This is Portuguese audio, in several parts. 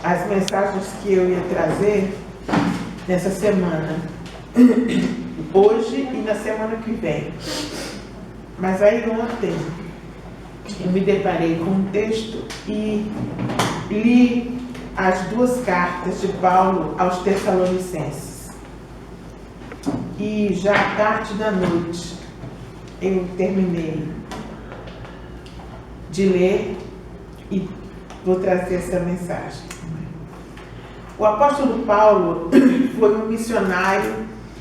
As mensagens que eu ia trazer nessa semana, hoje e na semana que vem. Mas aí ontem eu me deparei com um texto e li as duas cartas de Paulo aos Tessalonicenses. E já à tarde da noite eu terminei de ler e vou trazer essa mensagem. O apóstolo Paulo foi um missionário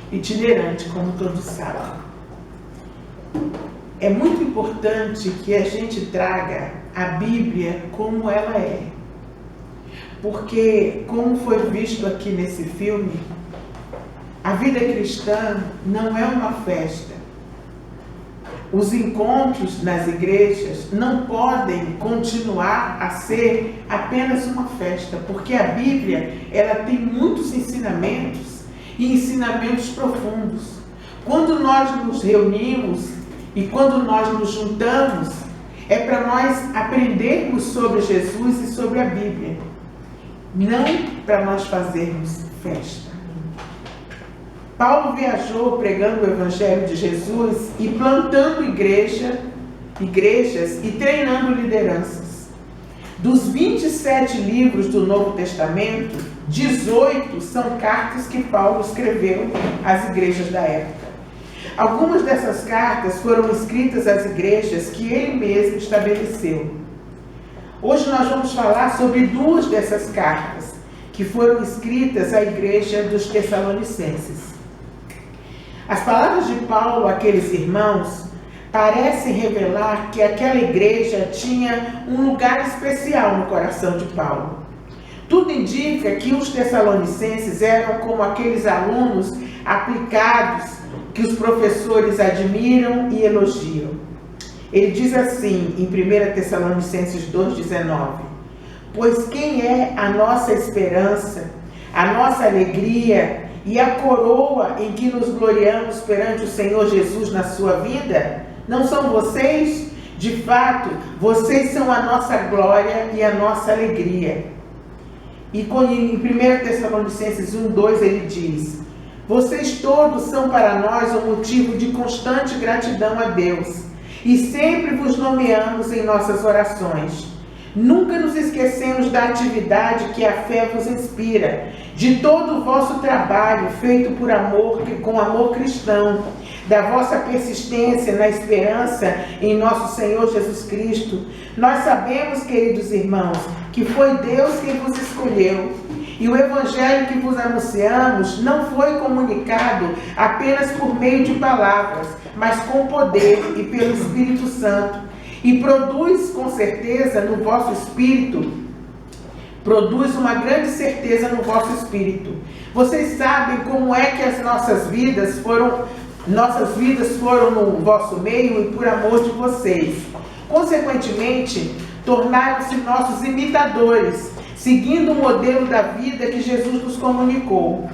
itinerante, como todos sabem. É muito importante que a gente traga a Bíblia como ela é. Porque, como foi visto aqui nesse filme, a vida cristã não é uma festa. Os encontros nas igrejas não podem continuar a ser apenas uma festa, porque a Bíblia, ela tem muitos ensinamentos e ensinamentos profundos. Quando nós nos reunimos e quando nós nos juntamos, é para nós aprendermos sobre Jesus e sobre a Bíblia, não para nós fazermos festa. Paulo viajou pregando o Evangelho de Jesus e plantando igrejas e treinando lideranças. Dos 27 livros do Novo Testamento, 18 são cartas que Paulo escreveu às igrejas da época. Algumas dessas cartas foram escritas às igrejas que ele mesmo estabeleceu. Hoje nós vamos falar sobre duas dessas cartas que foram escritas à igreja dos Tessalonicenses. As palavras de Paulo àqueles irmãos parecem revelar que aquela igreja tinha um lugar especial no coração de Paulo. Tudo indica que os tessalonicenses eram como aqueles alunos aplicados que os professores admiram e elogiam. Ele diz assim em 1 Tessalonicenses 2,19: pois quem é a nossa esperança, a nossa alegria e a coroa em que nos gloriamos perante o Senhor Jesus na sua vida? Não são vocês? De fato, vocês são a nossa glória e a nossa alegria. E em 1 Tessalonicenses 1,2 ele diz: vocês todos são para nós um motivo de constante gratidão a Deus, e sempre vos nomeamos em nossas orações. Nunca nos esquecemos da atividade que a fé vos inspira, de todo o vosso trabalho feito por amor, com amor cristão, da vossa persistência na esperança em nosso Senhor Jesus Cristo. Nós sabemos, queridos irmãos, que foi Deus quem vos escolheu, e o Evangelho que vos anunciamos não foi comunicado apenas por meio de palavras, mas com poder e pelo Espírito Santo. E produz com certeza no vosso espírito, produz uma grande certeza no vosso espírito. Vocês sabem como é que as nossas vidas foram no vosso meio e por amor de vocês. Consequentemente, tornaram-se nossos imitadores, seguindo o modelo da vida que Jesus nos comunicou.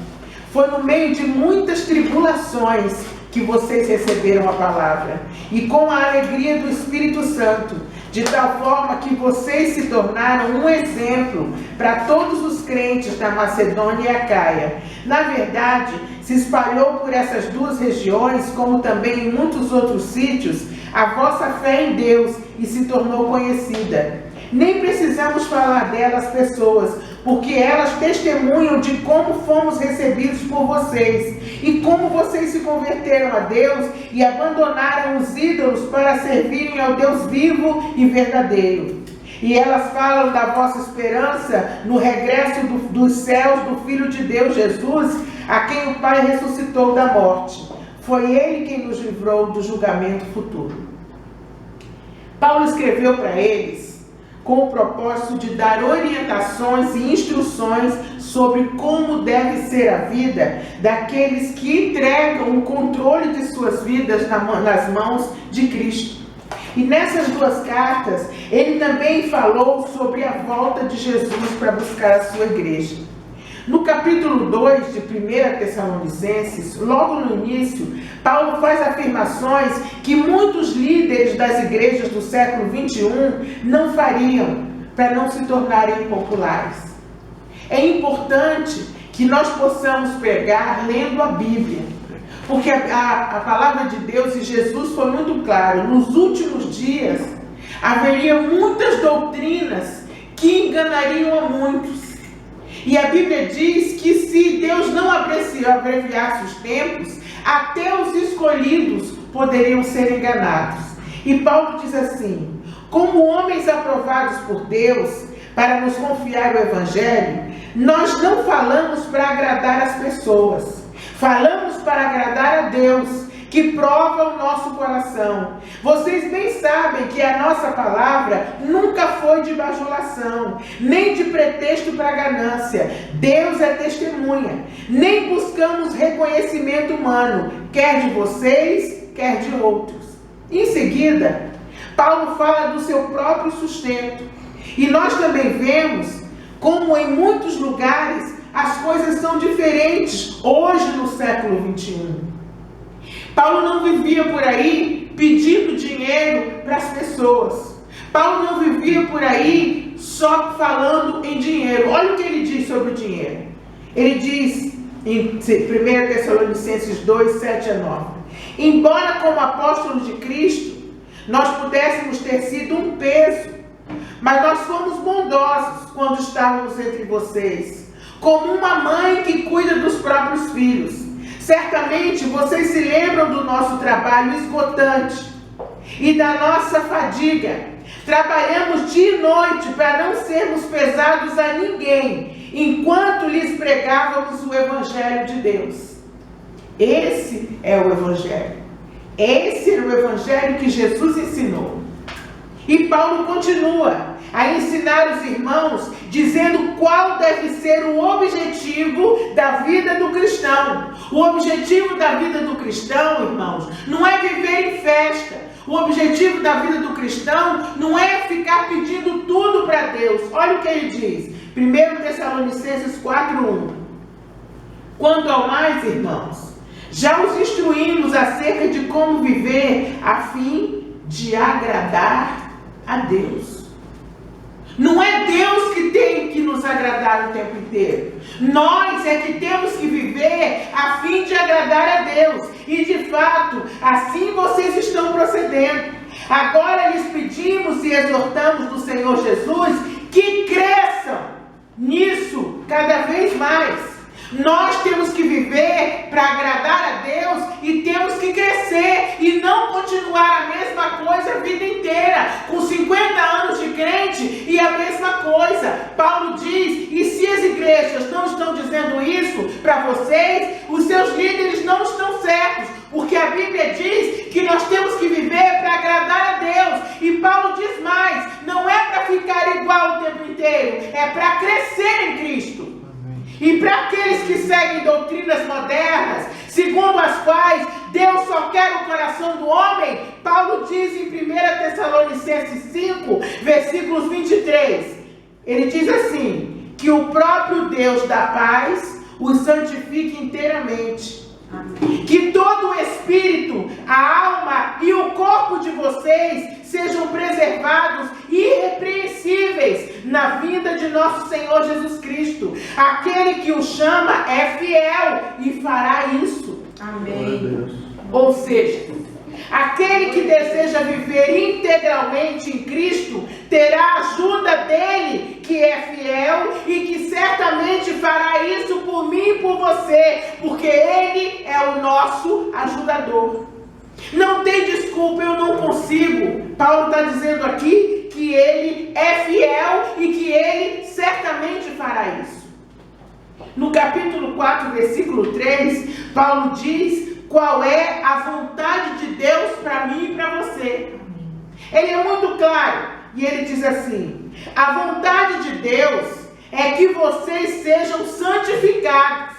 Foi no meio de muitas tribulações que vocês receberam a palavra, e com a alegria do Espírito Santo, de tal forma que vocês se tornaram um exemplo para todos os crentes da Macedônia e Acaia. Na verdade, se espalhou por essas duas regiões, como também em muitos outros sítios, a vossa fé em Deus e se tornou conhecida. Nem precisamos falar dela às pessoas, porque elas testemunham de como fomos recebidos por vocês e como vocês se converteram a Deus e abandonaram os ídolos para servirem ao Deus vivo e verdadeiro. E elas falam da vossa esperança no regresso dos céus do Filho de Deus, Jesus, a quem o Pai ressuscitou da morte. Foi Ele quem nos livrou do julgamento futuro. Paulo escreveu para eles com o propósito de dar orientações e instruções sobre como deve ser a vida daqueles que entregam o controle de suas vidas nas mãos de Cristo. E nessas duas cartas, ele também falou sobre a volta de Jesus para buscar a sua igreja. No capítulo 2 de 1 Tessalonicenses, logo no início, Paulo faz afirmações que muitos líderes das igrejas do século XXI não fariam, para não se tornarem impopulares. É importante que nós possamos pregar lendo a Bíblia, porque a palavra de Deus e Jesus foi muito claro: nos últimos dias haveria muitas doutrinas que enganariam a muitos. E a Bíblia diz que se Deus não abreviasse os tempos, até os escolhidos poderiam ser enganados. E Paulo diz assim: como homens aprovados por Deus para nos confiar o Evangelho, nós não falamos para agradar as pessoas, falamos para agradar a Deus, que prova o nosso coração. Vocês bem sabem que a nossa palavra nunca foi de bajulação, nem de pretexto para ganância. Deus é testemunha. Nem buscamos reconhecimento humano, quer de vocês, quer de outros. Em seguida, Paulo fala do seu próprio sustento. E nós também vemos como em muitos lugares as coisas são diferentes hoje no século 21. Paulo não vivia por aí pedindo dinheiro para as pessoas. Paulo não vivia por aí só falando em dinheiro. Olha o que ele diz sobre o dinheiro. Ele diz em 1 Tessalonicenses 2, 7 a 9: embora como apóstolos de Cristo nós pudéssemos ter sido um peso, mas nós fomos bondosos quando estávamos entre vocês, como uma mãe que cuida dos próprios filhos. Certamente vocês se lembram do nosso trabalho esgotante e da nossa fadiga. Trabalhamos dia e noite para não sermos pesados a ninguém, enquanto lhes pregávamos o Evangelho de Deus. Esse é o Evangelho. Esse é o Evangelho que Jesus ensinou. E Paulo continua a ensinar os irmãos, dizendo qual deve ser o objetivo da vida do cristão. O objetivo da vida do cristão, irmãos, não é viver em festa. O objetivo da vida do cristão não é ficar pedindo tudo para Deus. Olha o que ele diz. 1 Tessalonicenses 4:1. Quanto ao mais, irmãos, já os instruímos acerca de como viver a fim de agradar a Deus. Não é Deus que tem que nos agradar o tempo inteiro. Nós é que temos que viver a fim de agradar a Deus. E de fato, assim vocês estão procedendo. Agora lhes pedimos e exortamos do Senhor Jesus que cresçam nisso cada vez mais. Nós temos que viver para agradar a Deus e temos que crescer e não continuar a mesma coisa a vida inteira, com 50 anos de crente e a mesma coisa. Paulo diz, e se as igrejas não estão dizendo isso para vocês, os seus líderes não estão certos, porque a Bíblia diz que nós temos que viver para agradar a Deus. E Paulo diz mais, não é para ficar igual o tempo inteiro, é para crescer em Cristo. E para aqueles que seguem doutrinas modernas, segundo as quais Deus só quer o coração do homem, Paulo diz em 1 Tessalonicenses 5, versículos 23, ele diz assim, que o próprio Deus da paz os santifique inteiramente. Amém. Que todo o espírito, a alma e o corpo de vocês sejam preservados irrepreensíveis na vinda de nosso Senhor Jesus Cristo. Aquele que o chama é fiel e fará isso. Amém. Ou seja, aquele que deseja viver integralmente em Cristo terá a ajuda dele, que é fiel e que certamente fará isso por mim e por você, porque ele é o nosso ajudador. Não tem desculpa, eu não consigo. Paulo está dizendo aqui que ele é fiel e que ele certamente fará isso. No capítulo 4, versículo 3, Paulo diz qual é a vontade de Deus para mim e para você. Ele é muito claro e ele diz assim: a vontade de Deus é que vocês sejam santificados.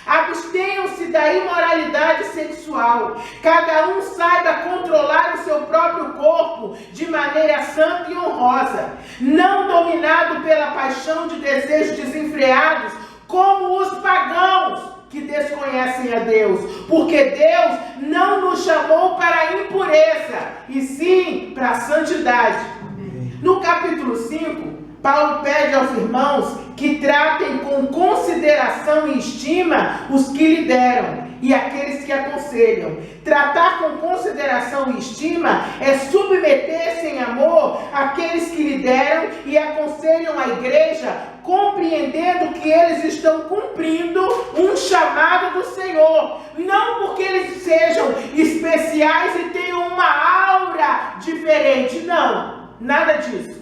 Abstenham-se da imoralidade sexual. Cada um saiba controlar o seu próprio corpo de maneira santa e honrosa, não dominado pela paixão de desejos desenfreados, como os pagãos que desconhecem a Deus, porque Deus não nos chamou para a impureza, e sim para a santidade. No capítulo 5, Paulo pede aos irmãos que tratem com consideração e estima os que lideram e aqueles que aconselham. Tratar com consideração e estima é submeter-se em amor àqueles que lideram e aconselham a igreja, compreendendo que eles estão cumprindo um chamado do Senhor. Não porque eles sejam especiais e tenham uma aura diferente. Não, nada disso.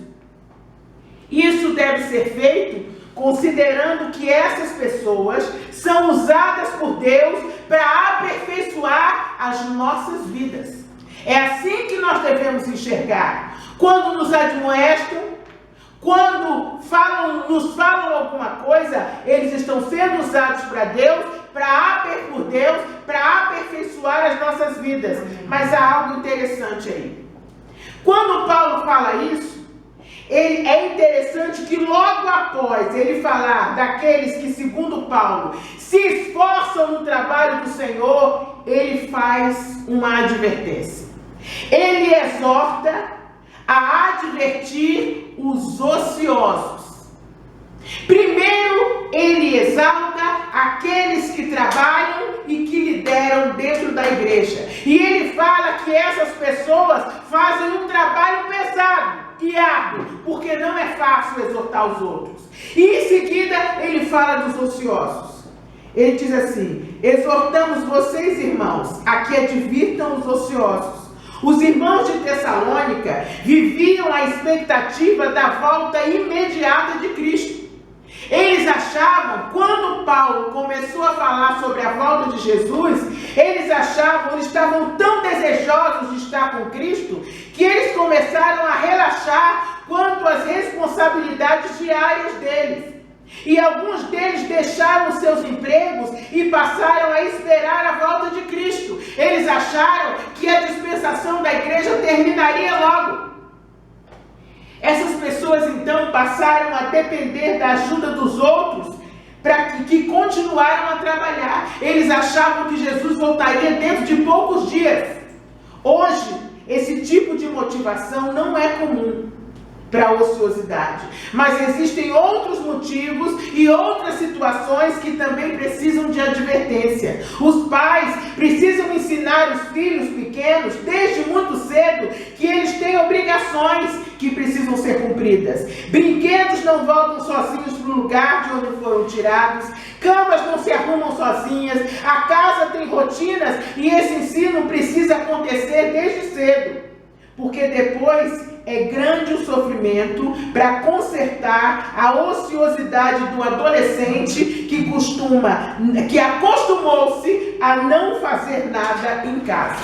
Isso deve ser feito considerando que essas pessoas são usadas por Deus para aperfeiçoar as nossas vidas. É assim que nós devemos enxergar. Quando nos admoestam, quando nos falam alguma coisa, eles estão sendo usados por Deus para aperfeiçoar as nossas vidas. Mas há algo interessante aí. Quando Paulo fala isso, é interessante que logo após ele falar daqueles que, segundo Paulo, se esforçam no trabalho do Senhor, ele faz uma advertência. Ele exorta a advertir os ociosos. Primeiro, ele exalta aqueles que trabalham e que lideram dentro da igreja. E ele fala que essas pessoas fazem um trabalho pesado e árduo, porque não é fácil exortar os outros. E em seguida ele fala dos ociosos. Ele diz assim: exortamos vocês, irmãos, a que advirtam os ociosos. Os irmãos de Tessalônica viviam a expectativa da volta imediata de Cristo. Eles achavam, quando Paulo começou a falar sobre a volta de Jesus, eles estavam tão desejosos de estar com Cristo, que eles começaram a relaxar quanto às responsabilidades diárias deles. E alguns deles deixaram seus empregos e passaram a esperar a volta de Cristo. Eles acharam que a dispensação da igreja terminaria logo. Essas pessoas então passaram a depender da ajuda dos outros que continuaram a trabalhar. Eles achavam que Jesus voltaria dentro de poucos dias. Hoje, esse tipo de motivação não é comum para a ociosidade, mas existem outros motivos e outras situações que também precisam de advertência. Os pais precisam ensinar os filhos pequenos desde muito cedo que eles têm obrigações que precisam ser cumpridas. Brinquedos não voltam sozinhos para o lugar de onde foram tirados, camas não se arrumam sozinhas, a casa tem rotinas e esse ensino precisa acontecer desde cedo, porque depois é grande o sofrimento para consertar a ociosidade do adolescente que acostumou-se a não fazer nada em casa.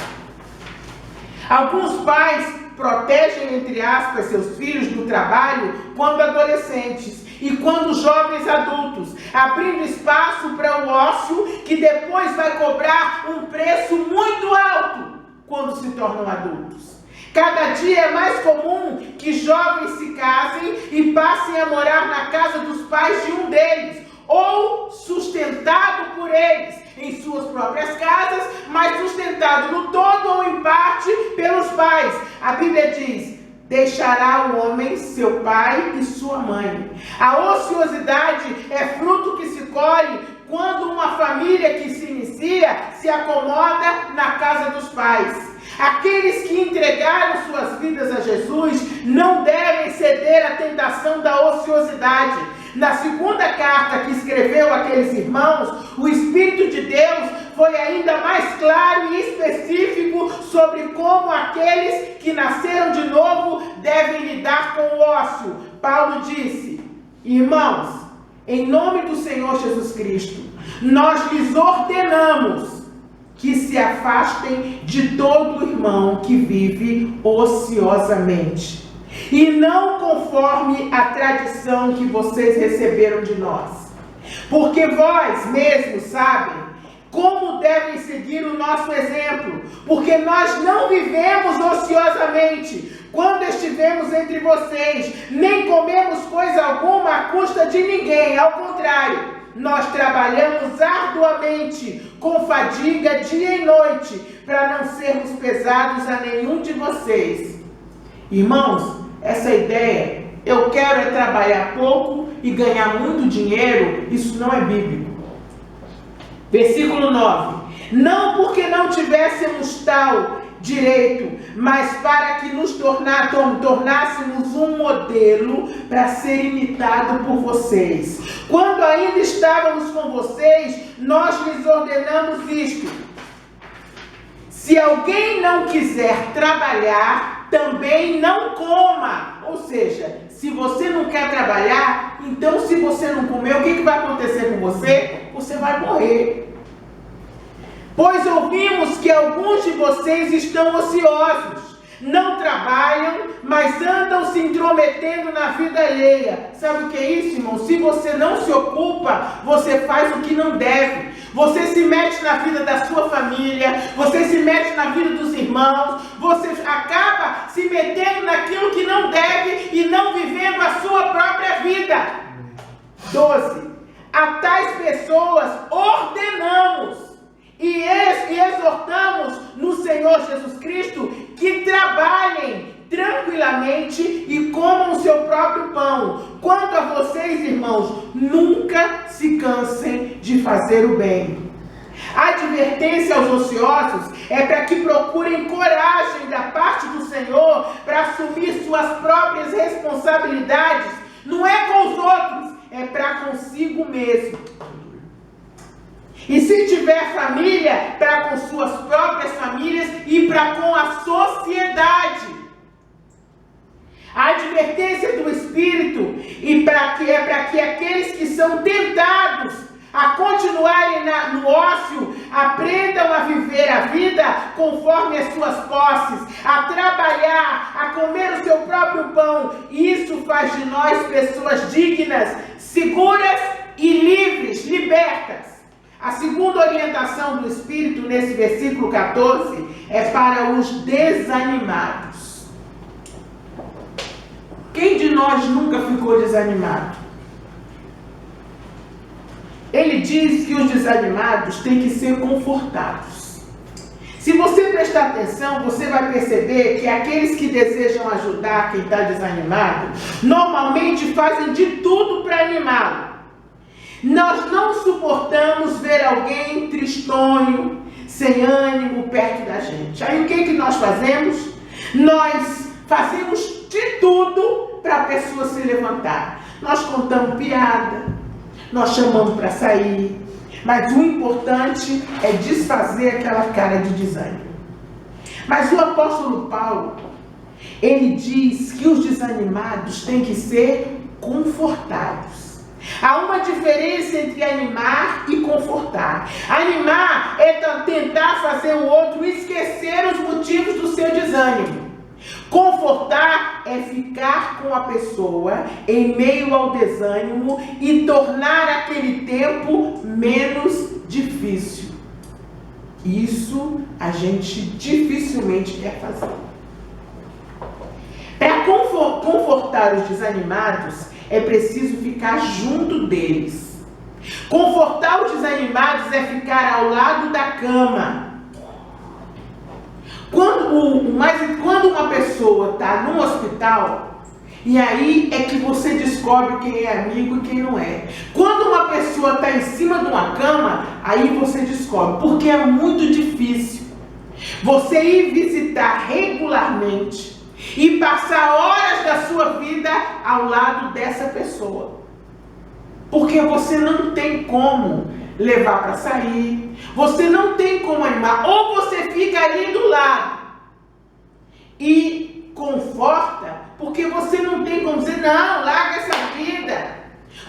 Alguns pais protegem, entre aspas, seus filhos do trabalho quando adolescentes e quando jovens adultos, abrindo espaço para o ócio que depois vai cobrar um preço muito alto quando se tornam adultos. Cada dia é mais comum que jovens se casem e passem a morar na casa dos pais de um deles, ou sustentado por eles em suas próprias casas, mas sustentado no todo ou em parte pelos pais. A Bíblia diz: deixará o homem seu pai e sua mãe. A ociosidade é fruto que se colhe quando uma família que se inicia se acomoda na casa dos pais. Aqueles que entregaram suas vidas a Jesus não devem ceder à tentação da ociosidade. Na segunda carta que escreveu àqueles irmãos, o Espírito de Deus foi ainda mais claro e específico sobre como aqueles que nasceram de novo devem lidar com o ócio. Paulo disse: irmãos, em nome do Senhor Jesus Cristo, nós lhes ordenamos que se afastem de todo irmão que vive ociosamente, e não conforme a tradição que vocês receberam de nós. Porque vós mesmos sabem como devem seguir o nosso exemplo, porque nós não vivemos ociosamente quando estivemos entre vocês, nem comemos coisa alguma à custa de ninguém, ao contrário, nós trabalhamos arduamente, com fadiga, dia e noite, para não sermos pesados a nenhum de vocês. Irmãos, essa ideia eu quero é trabalhar pouco e ganhar muito dinheiro, isso não é bíblico. Versículo 9. Não porque não tivéssemos tal direito, mas para que nos tornássemos um modelo para ser imitado por vocês. Quando ainda estávamos com vocês, nós lhes ordenamos isto: se alguém não quiser trabalhar, também não coma. Ou seja, se você não quer trabalhar, então se você não comer, o que vai acontecer com você? Você vai morrer. Pois ouvimos que alguns de vocês estão ociosos, não trabalham, mas andam se intrometendo na vida alheia. Sabe o que é isso, irmão? Se você não se ocupa, você faz o que não deve. Você se mete na vida da sua família, você se mete na vida dos irmãos, você acaba se metendo naquilo que não deve e não vivendo a sua própria vida. 12. A tais pessoas ordenamos e exortamos no Senhor Jesus Cristo que trabalhem tranquilamente e comam o seu próprio pão. Quanto a vocês, irmãos, nunca se cansem de fazer o bem. A advertência aos ociosos é para que procurem coragem da parte do Senhor para assumir suas próprias responsabilidades. Não é com os outros, é para consigo mesmo. E se tiver família, para com suas próprias famílias e para com a sociedade. A advertência do Espírito é para que aqueles que são tentados a continuarem no ócio aprendam a viver a vida conforme as suas posses, a trabalhar, a comer o seu próprio pão. Isso faz de nós pessoas dignas, seguras e livres, libertas. A segunda orientação do Espírito nesse versículo 14 é para os desanimados. Quem de nós nunca ficou desanimado? Ele diz que os desanimados têm que ser confortados. Se você prestar atenção, você vai perceber que aqueles que desejam ajudar quem está desanimado, normalmente fazem de tudo para animá-lo. Nós não suportamos ver alguém tristonho, sem ânimo, perto da gente. Aí o que nós fazemos? Nós fazemos de tudo para a pessoa se levantar. Nós contamos piada, nós chamamos para sair, mas o importante é desfazer aquela cara de desânimo. Mas o apóstolo Paulo, ele diz que os desanimados têm que ser confortados. Há uma diferença entre animar e confortar. Animar é tentar fazer o outro esquecer os motivos do seu desânimo. Confortar é ficar com a pessoa em meio ao desânimo e tornar aquele tempo menos difícil. Isso a gente dificilmente quer fazer. Para confortar os desanimados, é preciso ficar junto deles. Confortar os desanimados é ficar ao lado da cama. Quando uma pessoa está num hospital, e aí é que você descobre quem é amigo e quem não é. Quando uma pessoa está em cima de uma cama, aí você descobre, porque é muito difícil você ir visitar regularmente e passar horas da sua vida ao lado dessa pessoa. Porque você não tem como levar para sair, você não tem como animar, ou você fica ali do lado e conforta, porque você não tem como dizer, não, larga essa vida,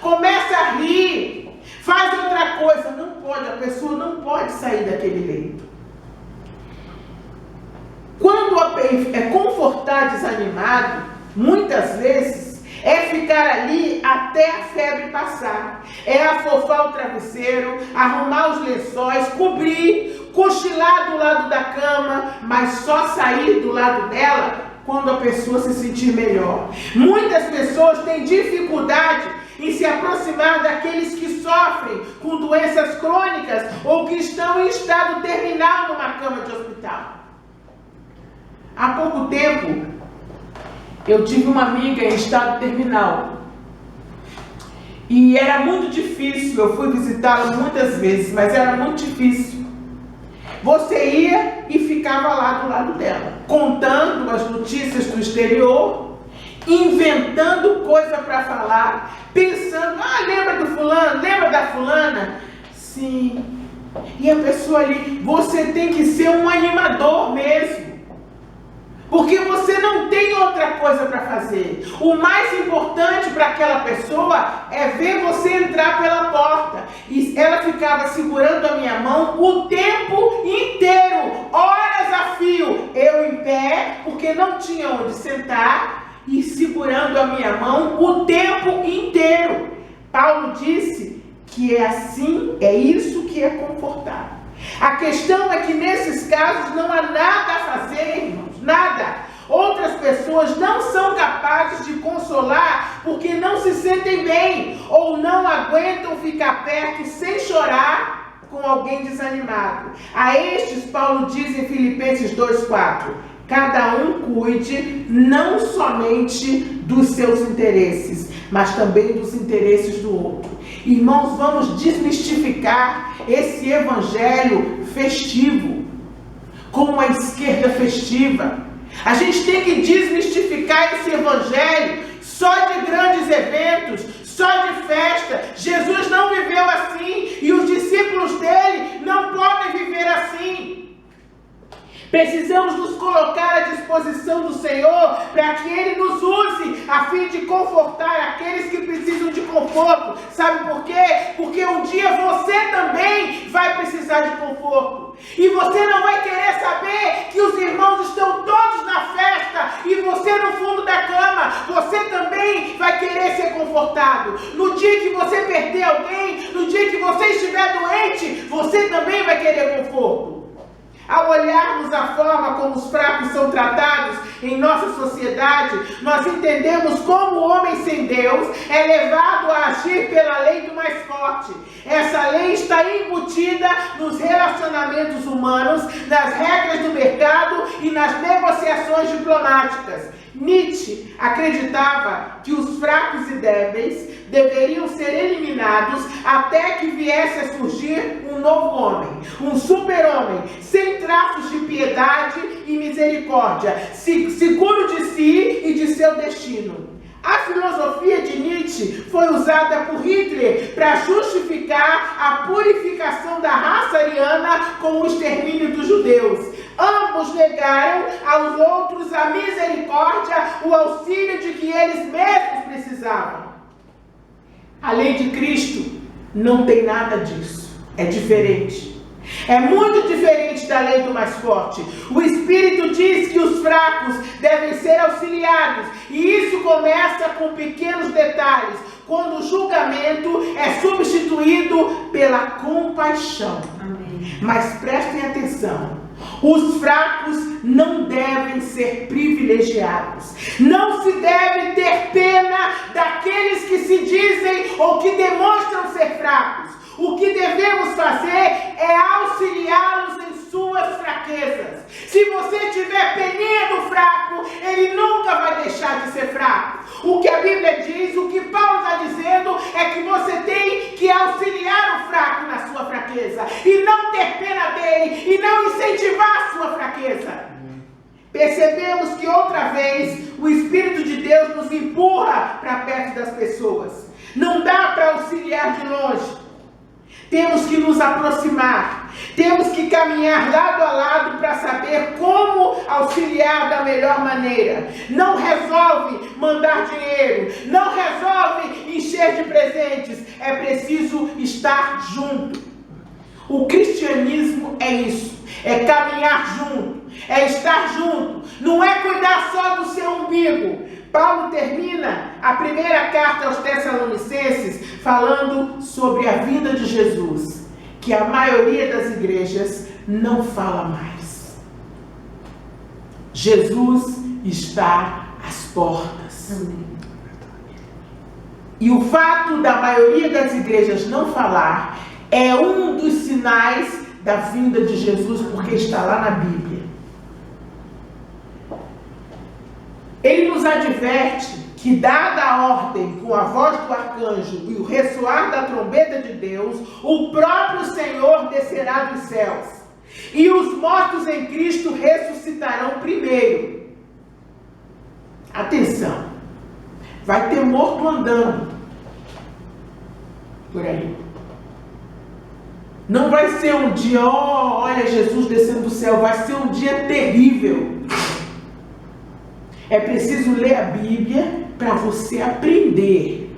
começa a rir, faz outra coisa. Não pode, a pessoa não pode sair daquele leito. Quando é confortar desanimado, muitas vezes é ficar ali até a febre passar. É afofar o travesseiro, arrumar os lençóis, cobrir, cochilar do lado da cama, mas só sair do lado dela quando a pessoa se sentir melhor. Muitas pessoas têm dificuldade em se aproximar daqueles que sofrem com doenças crônicas ou que estão em estado terminal numa cama de hospital. Há pouco tempo, Eu tive uma amiga em estado terminal. E era muito difícil, eu fui visitá-la muitas vezes, mas era muito difícil. Você ia e ficava lá do lado dela, contando as notícias do exterior, inventando coisa para falar, pensando, lembra do fulano, lembra da fulana? Sim. E a pessoa ali, você tem que ser um animador mesmo. Porque você não tem outra coisa para fazer. O mais importante para aquela pessoa é ver você entrar pela porta. E ela ficava segurando a minha mão o tempo inteiro, horas a fio. Eu em pé, porque não tinha onde sentar, e segurando a minha mão o tempo inteiro. Paulo disse que é assim, é isso que é confortável. A questão é que nesses casos não há nada a fazer, irmãos, nada. Outras pessoas não são capazes de consolar porque não se sentem bem ou não aguentam ficar perto sem chorar com alguém desanimado. A estes, Paulo diz em Filipenses 2,4: cada um cuide não somente dos seus interesses, mas também dos interesses do outro. Irmãos, vamos desmistificar esse evangelho festivo, como a esquerda festiva. A gente tem que desmistificar esse evangelho só de grandes eventos, só de festa. Jesus não viveu assim e os discípulos dele não podem viver assim. Precisamos nos colocar à disposição do Senhor para que Ele nos use a fim de confortar aqueles que precisam de conforto. Sabe por quê? Porque um dia você também vai precisar de conforto. E você não vai querer saber que os irmãos estão todos na festa e você no fundo da cama. Você também vai querer ser confortado. No dia que você perder alguém, no dia que você estiver doente, você também vai querer conforto. Ao olharmos a forma como os fracos são tratados em nossa sociedade, nós entendemos como o homem sem Deus é levado a agir pela lei do mais forte. Essa lei está embutida nos relacionamentos humanos, nas regras do mercado e nas negociações diplomáticas. Nietzsche acreditava que os fracos e débeis deveriam ser eliminados até que viesse a surgir um novo homem, um super-homem, sem traços de piedade e misericórdia, seguro de si e de seu destino. A filosofia de Nietzsche foi usada por Hitler para justificar a purificação da raça ariana com o extermínio dos judeus. Ambos negaram aos outros a misericórdia, o auxílio de que eles mesmos precisavam. A lei de Cristo não tem nada disso. É diferente. É muito diferente da lei do mais forte. O Espírito diz que os fracos devem ser auxiliados. E isso começa com pequenos detalhes. Quando o julgamento é substituído pela compaixão. Amém. Mas prestem atenção. Os fracos não devem ser privilegiados. Não se deve ter pena daqueles que se dizem ou que demonstram ser fracos. O que devemos fazer é auxiliá-los em suas fraquezas. Se você tiver peninha do fraco, ele nunca vai deixar de ser fraco. O que a Bíblia diz, o que Paulo está dizendo, é que você tem que auxiliar o fraco na sua fraqueza. E não ter pena dele, e não incentivar a sua fraqueza. Percebemos que outra vez o Espírito de Deus nos empurra para perto das pessoas. Não dá para auxiliar de longe. Temos que nos aproximar, temos que caminhar lado a lado para saber como auxiliar da melhor maneira. Não resolve mandar dinheiro, não resolve encher de presentes, é preciso estar junto. O cristianismo é isso, é caminhar junto, é estar junto, não é cuidar só do seu umbigo. Paulo termina a primeira carta aos Tessalonicenses falando sobre a vinda de Jesus, que a maioria das igrejas não fala mais. Jesus está às portas. E o fato da maioria das igrejas não falar é um dos sinais da vinda de Jesus, porque está lá na Bíblia. Ele nos adverte que, dada a ordem com a voz do arcanjo e o ressoar da trombeta de Deus, o próprio Senhor descerá dos céus, e os mortos em Cristo ressuscitarão primeiro. Atenção, vai ter morto andando por aí. Não vai ser um dia, olha Jesus descendo do céu, vai ser um dia terrível. É preciso ler a Bíblia para você aprender.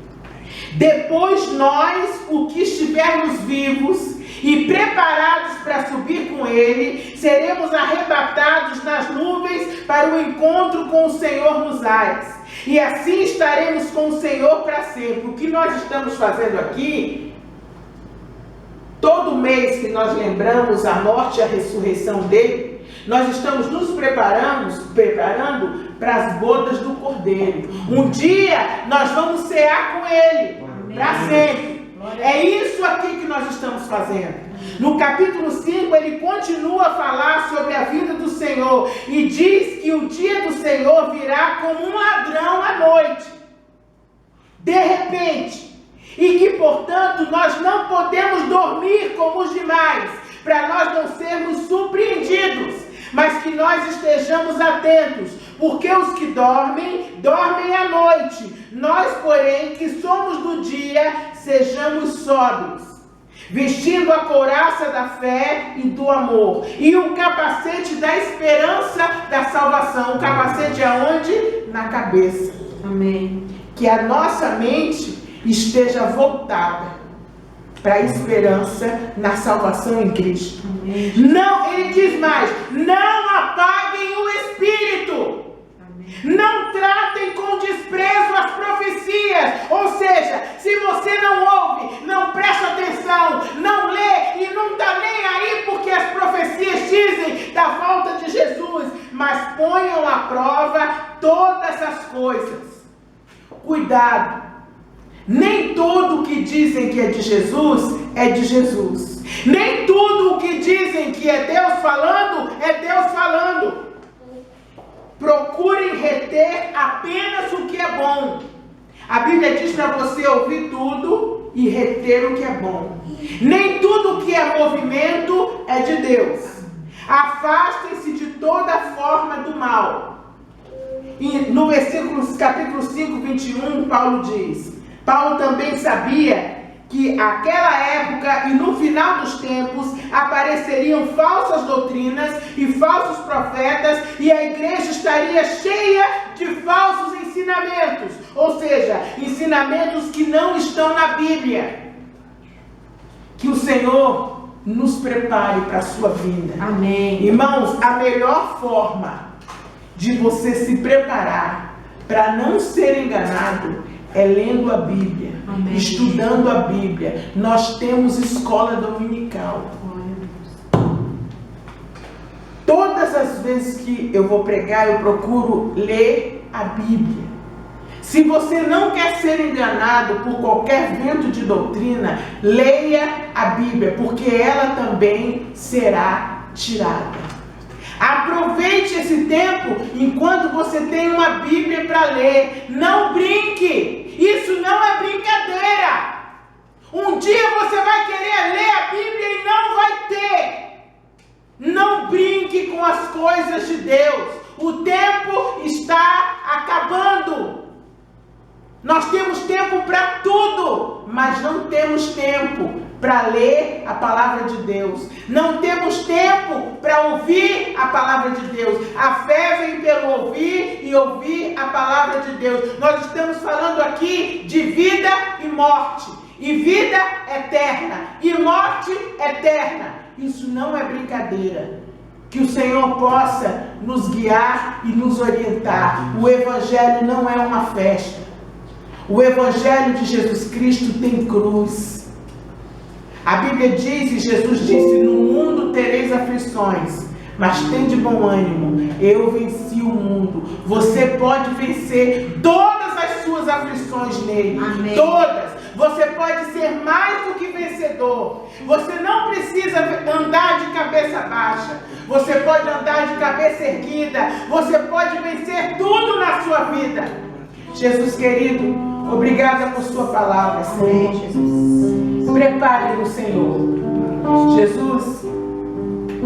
Depois nós, o que estivermos vivos e preparados para subir com Ele, seremos arrebatados nas nuvens para o encontro com o Senhor nos ares. E assim estaremos com o Senhor para sempre. O que nós estamos fazendo aqui, todo mês que nós lembramos a morte e a ressurreição dele, nós estamos nos preparando para as bodas do Cordeiro. Um dia nós vamos cear com ele para sempre. É isso aqui que nós estamos fazendo. No capítulo 5 ele continua a falar sobre a vinda do Senhor e diz que o dia do Senhor virá como um ladrão à noite, de repente, e que portanto nós não podemos dormir como os demais, para nós não sermos surpreendidos, mas que nós estejamos atentos, porque os que dormem, dormem à noite. Nós, porém, que somos do dia, sejamos sóbrios, vestindo a couraça da fé e do amor, e o capacete da esperança da salvação. O capacete é onde? Na cabeça. Amém. Que a nossa mente esteja voltada para a esperança na salvação em Cristo. Amém. Não, ele diz mais, não apaguem o Espírito. Amém. Não tratem com desprezo as profecias. Ou seja, se você não ouve, não presta atenção, não lê e não está nem aí porque as profecias dizem da volta de Jesus, mas ponham à prova todas as coisas. Cuidado. Nem tudo o que dizem que é de Jesus, é de Jesus. Nem tudo o que dizem que é Deus falando, é Deus falando. Procurem reter apenas o que é bom. A Bíblia diz para você ouvir tudo e reter o que é bom. Nem tudo o que é movimento é de Deus. Afastem-se de toda forma do mal. E no capítulo 5, 21, Paulo diz... Paulo também sabia que aquela época e no final dos tempos apareceriam falsas doutrinas e falsos profetas e a igreja estaria cheia de falsos ensinamentos, ou seja, ensinamentos que não estão na Bíblia. Que o Senhor nos prepare para a sua vinda. Amém. Irmãos, a melhor forma de você se preparar para não ser enganado é lendo a Bíblia, amém, estudando a Bíblia. Nós temos escola dominical. Todas as vezes que eu vou pregar, eu procuro ler a Bíblia. Se você não quer ser enganado por qualquer vento de doutrina, leia a Bíblia, porque ela também será tirada. Aproveite esse tempo enquanto você tem uma Bíblia para ler. Não brinque. Isso não é brincadeira. Um dia você vai querer ler a Bíblia e não vai ter. Não brinque com as coisas de Deus. O tempo está acabando. Nós temos tempo para tudo, mas não temos tempo para ler a palavra de Deus. Não temos tempo para ouvir a palavra de Deus. A fé vem pelo ouvir e ouvir a palavra de Deus. Nós estamos falando aqui de vida e morte. E vida eterna. E morte eterna. Isso não é brincadeira. Que o Senhor possa nos guiar e nos orientar. O Evangelho não é uma festa. O Evangelho de Jesus Cristo tem cruz. A Bíblia diz, e Jesus disse, no mundo tereis aflições, mas tende bom ânimo, eu venci o mundo. Você pode vencer todas as suas aflições nele. Amém. Todas. Você pode ser mais do que vencedor. Você não precisa andar de cabeça baixa. Você pode andar de cabeça erguida. Você pode vencer tudo na sua vida. vida. Jesus querido, obrigada por sua palavra, Senhor. Amém, Jesus. Prepare-nos, Senhor. Jesus,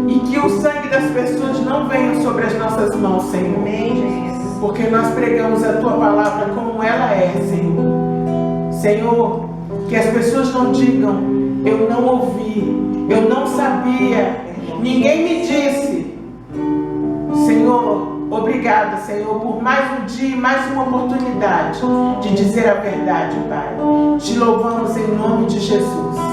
e que o sangue das pessoas não venha sobre as nossas mãos, Senhor. Amém, Jesus. Porque nós pregamos a tua palavra como ela é, Senhor. Senhor, que as pessoas não digam, eu não ouvi, eu não sabia, ninguém me disse. Senhor, obrigada, Senhor, por mais um dia, mais uma oportunidade de dizer a verdade, Pai. Te louvamos em nome de Jesus.